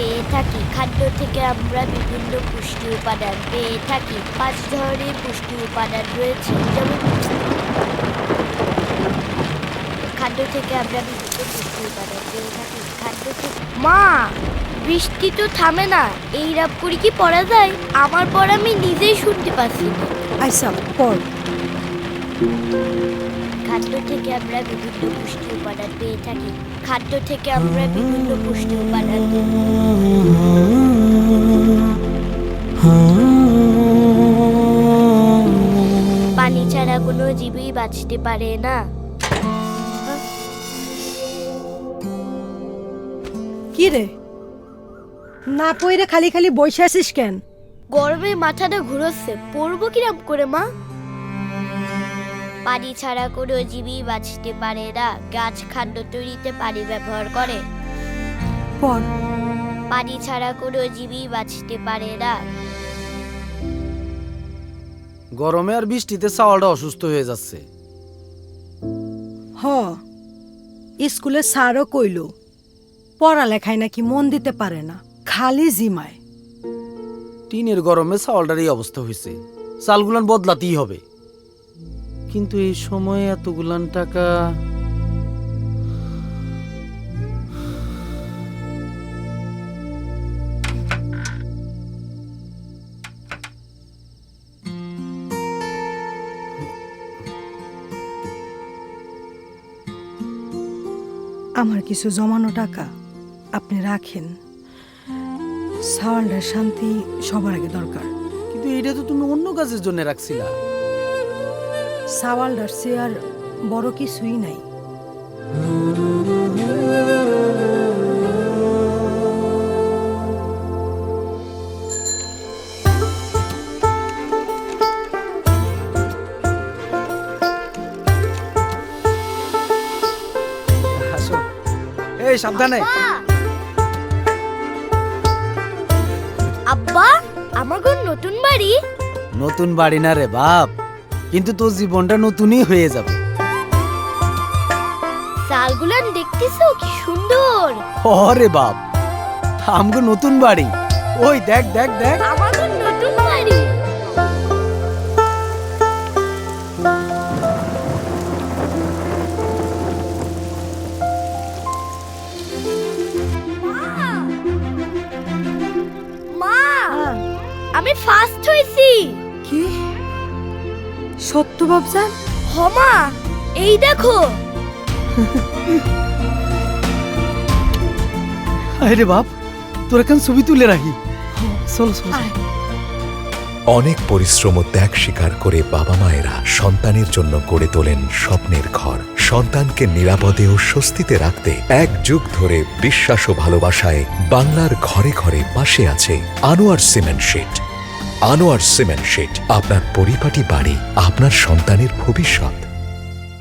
পেয়ে থাকি। খাদ্য থেকে আমরা বিভিন্ন পুষ্টি উপাদান পেয়ে থাকি। 5 ধরনের পুষ্টি উপাদান রয়েছে, যেমন খাদ্য থেকে আমরা বিভিন্ন পুষ্টি উপাদান পেয়ে থাকি। খাদ্য থেকে মা, বৃষ্টি তো থামে না, এই রাপ করে কি পড়া যায়? আমার পড়া আমি নিজেই শুনতে পাচ্ছি না। আচ্ছা পড়। খাদ্য থেকে আমরা বিভিন্ন পুষ্টি উপাদান পেয়ে থাকি। খাদ্য থেকে আমরা বিভিন্ন পুষ্টি উপাদান পানি ছাড়া কোনো জীবই বাঁচতে পারে না। কি রে, না পইরে খালি খালি বসে আছিস কেন? গরমে মাথাটা ঘুরোচ্ছে, পড়বো কিরম করে মা? পানি ছাড়া কোনো জীবই বাঁচতে পারে না। গাছ খাদ্য তৈরিতে পানি ব্যবহার করে। পড়। পানি ছাড়া কোনো জীবই বাঁচতে পারে না। গরমে আর বৃষ্টিতে চাওয়ালটা অসুস্থ হয়ে যাচ্ছে। হ, স্কুলে স্যারও কইল পড়ালেখায় নাকি মন দিতে পারে না, খালি জিমায়। টিনের গরমে চাওয়ালটার এই অবস্থা হয়েছে। চালগুলান বদলাতেই হবে, কিন্তু এই সময়ে এতগুলান টাকা আমার কিছু জমানো টাকা আপনি রাখেন। সাওয়ালটার শান্তি সবার আগে দরকার। কিন্তু এটা তো তুমি অন্য কাজের জন্য রাখছিলা। সাওয়ালটার সে আর বড় কিছুই নাই। আসো, এই সাবধানে। আব্বা, আমাকে নতুন বাড়ি? নতুন বাড়ি না রে বাপ, কিন্তু তোর জীবনটা নতুনই হয়ে যাবে। চালগুলান দেখতেছো কি সুন্দর। ওরে বাপ, আমগো নতুন বাড়ি। ওই দেখ দেখ দেখ। আমাকে নতুন বাড়ি। মা, আমি ফার্স্ট হইছি। কি সত্য বাবজান? হমা, এই দেখো। আরে বাপ, তোর এখন ছবি তুলে রাখি। চল চল। অনেক পরিশ্রম ও ত্যাগ স্বীকার করে বাবা মায়েরা সন্তানের জন্য গড়ে তোলেন স্বপ্নের ঘর। সন্তানকে নিরাপদে ও স্বস্তিতে রাখতে 1 যুগ ধরে বিশ্বাস ও ভালোবাসায় বাংলার ঘরে ঘরে পাশে আছে Anwar cement sheet. Anwar cement sheet, আপনার পরিপাটি বাড়ি, আপনার সন্তানের ভবিষ্যৎ।